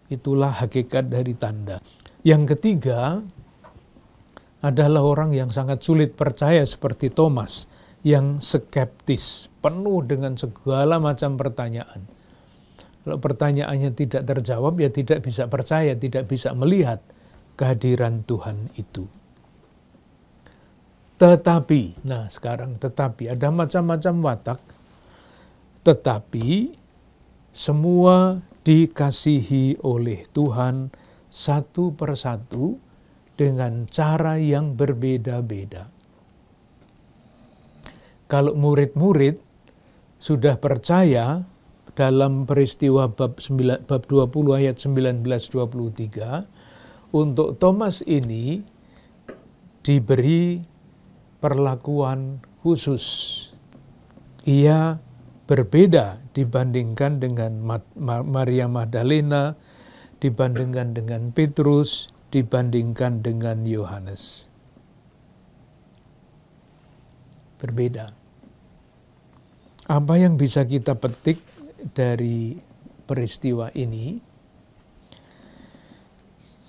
Itulah hakikat dari tanda. Yang ketiga adalah orang yang sangat sulit percaya seperti Thomas, yang skeptis, penuh dengan segala macam pertanyaan. Kalau pertanyaannya tidak terjawab, ya tidak bisa percaya, tidak bisa melihat kehadiran Tuhan itu. Tetapi, nah sekarang tetapi, ada macam-macam watak, tetapi semua dikasihi oleh Tuhan satu persatu dengan cara yang berbeda-beda. Kalau murid-murid sudah percaya dalam peristiwa bab 20 ayat 19-23, untuk Thomas ini diberi perlakuan khusus. Ia berbeda dibandingkan dengan Maria Magdalena, dibandingkan dengan Petrus, dibandingkan dengan Yohanes. Berbeda. Apa yang bisa kita petik dari peristiwa ini?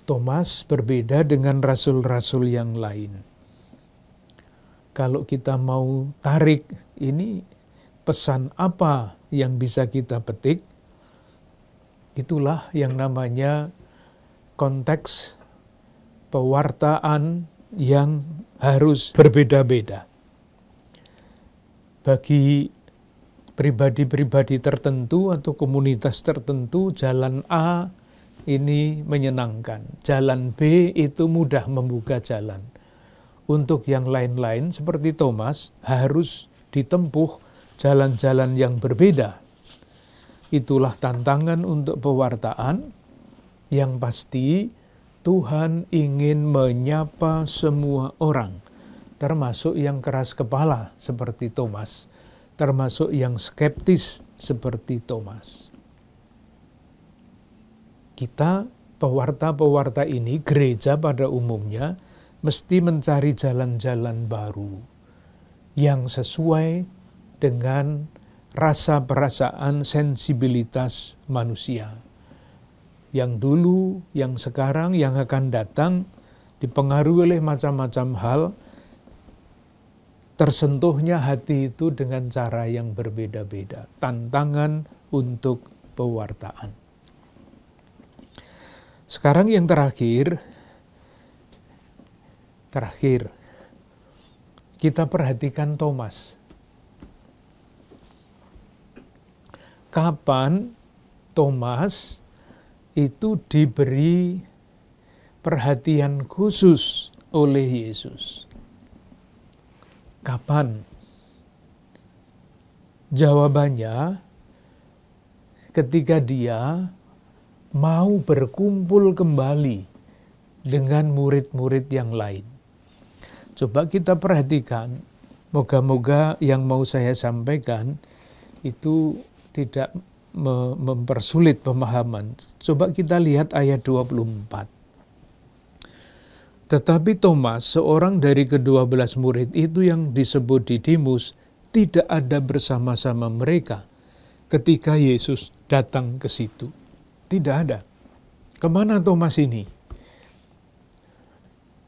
Thomas berbeda dengan rasul-rasul yang lain. Kalau kita mau tarik ini, pesan apa yang bisa kita petik? Itulah yang namanya konteks pewartaan yang harus berbeda-beda. Bagi pribadi-pribadi tertentu atau komunitas tertentu, jalan A ini menyenangkan. Jalan B itu mudah membuka jalan. Untuk yang lain-lain seperti Thomas harus ditempuh jalan-jalan yang berbeda. Itulah tantangan untuk pewartaan. Yang pasti Tuhan ingin menyapa semua orang, termasuk yang keras kepala seperti Thomas, termasuk yang skeptis seperti Thomas. Kita, pewarta-pewarta ini, gereja pada umumnya, mesti mencari jalan-jalan baru yang sesuai dengan rasa perasaan sensibilitas manusia. Yang dulu, yang sekarang, yang akan datang, dipengaruhi oleh macam-macam hal, tersentuhnya hati itu dengan cara yang berbeda-beda. Tantangan untuk pewartaan. Sekarang yang terakhir, kita perhatikan Thomas. Kapan Thomas itu diberi perhatian khusus oleh Yesus? Kapan? Jawabannya, ketika dia mau berkumpul kembali dengan murid-murid yang lain. Coba kita perhatikan, moga-moga yang mau saya sampaikan itu tidak mempersulit pemahaman. Coba kita lihat ayat 24. Tetapi Thomas, seorang dari ke-12 murid itu yang disebut Didimus, tidak ada bersama-sama mereka ketika Yesus datang ke situ. Tidak ada. Kemana Thomas ini?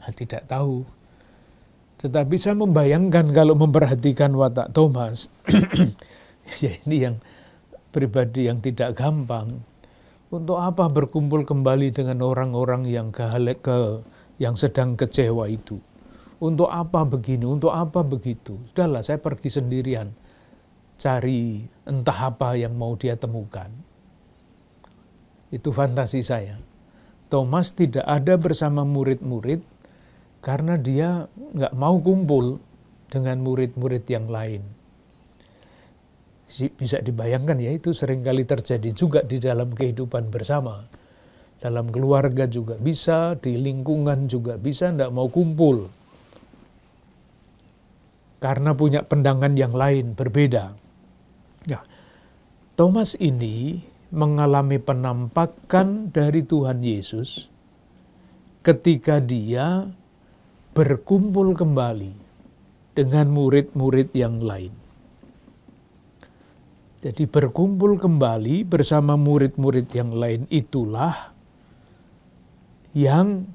Nah, tidak tahu. Tetapi saya membayangkan kalau memperhatikan watak Thomas, ya ini yang pribadi yang tidak gampang. Untuk apa berkumpul kembali dengan orang-orang yang yang sedang kecewa itu? Untuk apa begini? Untuk apa begitu? Sudahlah, saya pergi sendirian. Cari entah apa yang mau dia temukan. Itu fantasi saya. Thomas tidak ada bersama murid-murid karena dia nggak mau kumpul dengan murid-murid yang lain. Bisa dibayangkan ya, itu seringkali terjadi juga di dalam kehidupan bersama. Dalam keluarga juga bisa, di lingkungan juga bisa, tidak mau kumpul. Karena punya pandangan yang lain, berbeda. Nah, Thomas ini mengalami penampakan dari Tuhan Yesus ketika dia berkumpul kembali dengan murid-murid yang lain. Jadi berkumpul kembali bersama murid-murid yang lain itulah yang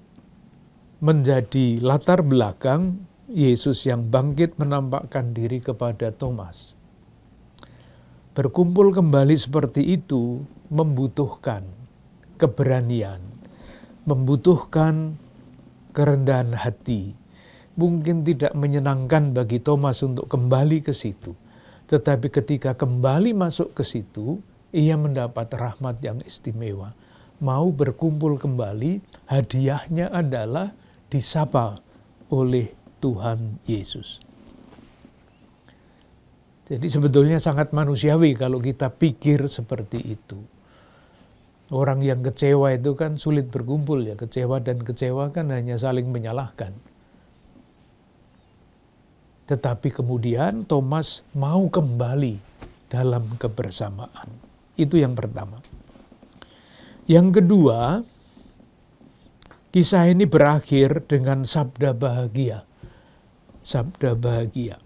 menjadi latar belakang Yesus yang bangkit menampakkan diri kepada Thomas. Berkumpul kembali seperti itu membutuhkan keberanian, membutuhkan kerendahan hati. Mungkin tidak menyenangkan bagi Thomas untuk kembali ke situ. Tetapi ketika kembali masuk ke situ, ia mendapat rahmat yang istimewa. Mau berkumpul kembali, hadiahnya adalah disapa oleh Tuhan Yesus. Jadi sebetulnya sangat manusiawi kalau kita pikir seperti itu. Orang yang kecewa itu kan sulit berkumpul ya. Kecewa dan kecewa kan hanya saling menyalahkan. Tetapi kemudian Thomas mau kembali dalam kebersamaan. Itu yang pertama. Yang kedua, kisah ini berakhir dengan sabda bahagia. Sabda bahagia.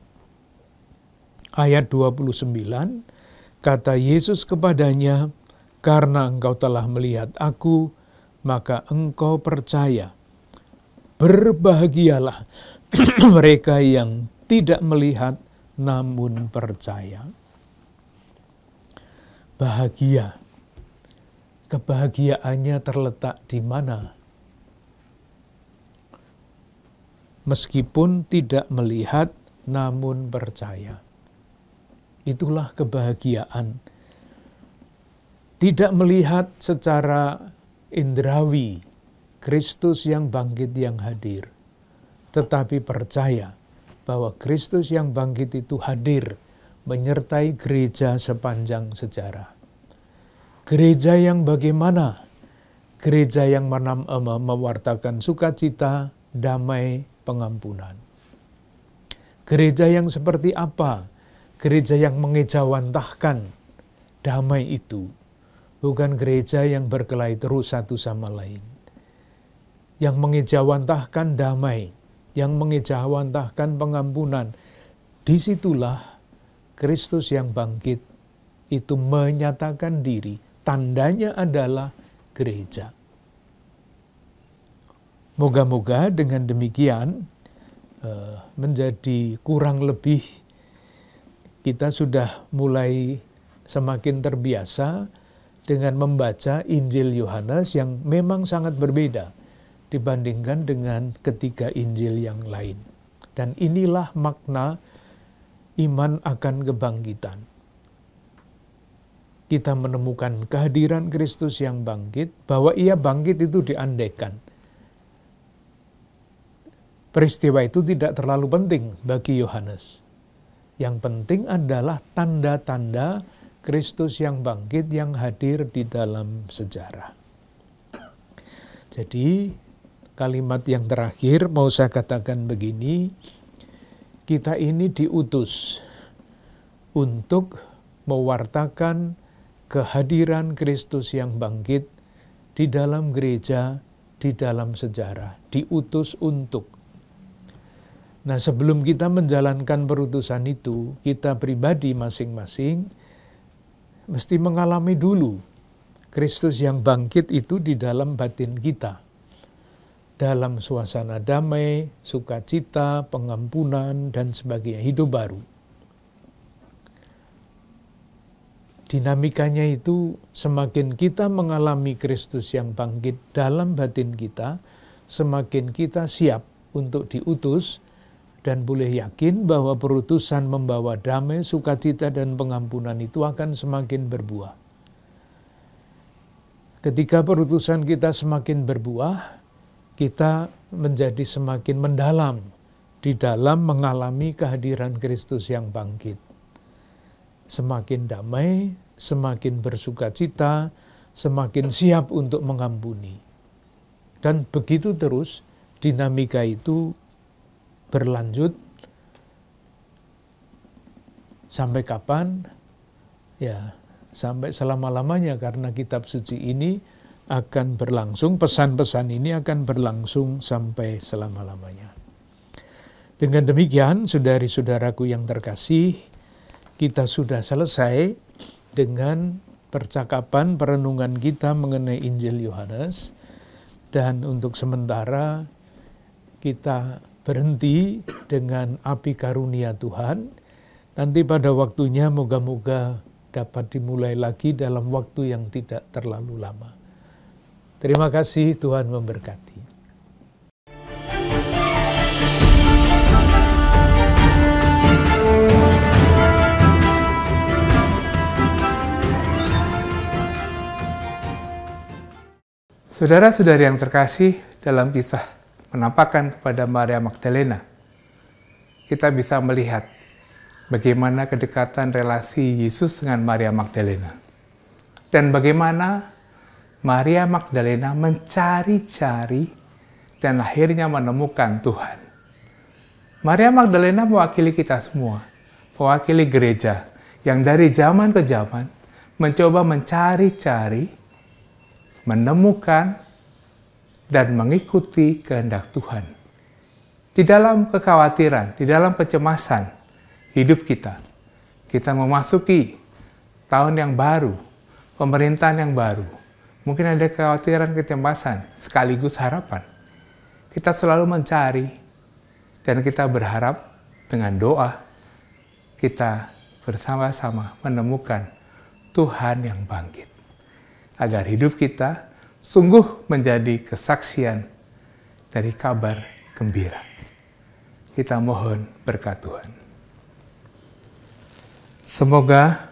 Ayat 29, kata Yesus kepadanya, karena engkau telah melihat aku, maka engkau percaya. Berbahagialah mereka yang tidak melihat namun percaya. Bahagia. Kebahagiaannya terletak di mana? Meskipun tidak melihat namun percaya. Itulah kebahagiaan. Tidak melihat secara indrawi Kristus yang bangkit yang hadir, tetapi percaya bahwa Kristus yang bangkit itu hadir menyertai gereja sepanjang sejarah. Gereja yang bagaimana? Gereja yang mewartakan sukacita, damai, pengampunan. Gereja yang seperti apa? Gereja yang mengejawantahkan damai itu. Bukan gereja yang berkelahi terus satu sama lain. Yang mengejawantahkan damai, yang mengejawantahkan pengampunan. Disitulah Kristus yang bangkit itu menyatakan diri. Tandanya adalah gereja. Moga-moga dengan demikian menjadi kurang lebih kita sudah mulai semakin terbiasa dengan membaca Injil Yohanes yang memang sangat berbeda dibandingkan dengan ketiga Injil yang lain. Dan inilah makna iman akan kebangkitan. Kita menemukan kehadiran Kristus yang bangkit, bahwa ia bangkit itu diandaikan. Peristiwa itu tidak terlalu penting bagi Yohanes. Yang penting adalah tanda-tanda Kristus yang bangkit yang hadir di dalam sejarah. Jadi kalimat yang terakhir mau saya katakan begini, kita ini diutus untuk mewartakan kehadiran Kristus yang bangkit di dalam gereja, di dalam sejarah, diutus untuk. Nah, sebelum kita menjalankan perutusan itu, kita pribadi masing-masing mesti mengalami dulu Kristus yang bangkit itu di dalam batin kita. Dalam suasana damai, sukacita, pengampunan, dan sebagainya, hidup baru. Dinamikanya itu semakin kita mengalami Kristus yang bangkit dalam batin kita, semakin kita siap untuk diutus, dan boleh yakin bahwa perutusan membawa damai, sukacita, dan pengampunan itu akan semakin berbuah. Ketika perutusan kita semakin berbuah, kita menjadi semakin mendalam di dalam mengalami kehadiran Kristus yang bangkit. Semakin damai, semakin bersukacita, semakin siap untuk mengampuni. Dan begitu terus dinamika itu berlanjut sampai kapan? Ya, sampai selama-lamanya, karena kitab suci ini akan berlangsung, pesan-pesan ini akan berlangsung sampai selama-lamanya. Dengan demikian, saudari-saudaraku yang terkasih, kita sudah selesai dengan percakapan perenungan kita mengenai Injil Yohanes, dan untuk sementara kita berhenti dengan api karunia Tuhan. Nanti pada waktunya moga-moga dapat dimulai lagi dalam waktu yang tidak terlalu lama. Terima kasih, Tuhan memberkati. Saudara-saudari yang terkasih, dalam kisah penampakan kepada Maria Magdalena, kita bisa melihat bagaimana kedekatan relasi Yesus dengan Maria Magdalena. Dan bagaimana Maria Magdalena mencari-cari dan akhirnya menemukan Tuhan. Maria Magdalena mewakili kita semua, mewakili gereja yang dari zaman ke zaman mencoba mencari-cari, menemukan, dan mengikuti kehendak Tuhan. Di dalam kekhawatiran, di dalam kecemasan hidup kita memasuki tahun yang baru, pemerintahan yang baru. Mungkin ada kekhawatiran, kecemasan, sekaligus harapan. Kita selalu mencari, dan kita berharap dengan doa, kita bersama-sama menemukan Tuhan yang bangkit. Agar hidup kita sungguh menjadi kesaksian dari kabar gembira. Kita mohon berkat Tuhan. Semoga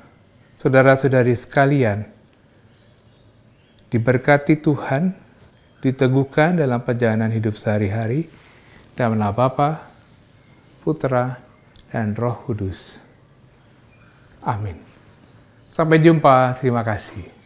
saudara-saudari sekalian diberkati Tuhan, diteguhkan dalam perjalanan hidup sehari-hari, dalam nama Bapa, Putra, dan Roh Kudus. Amin. Sampai jumpa, terima kasih.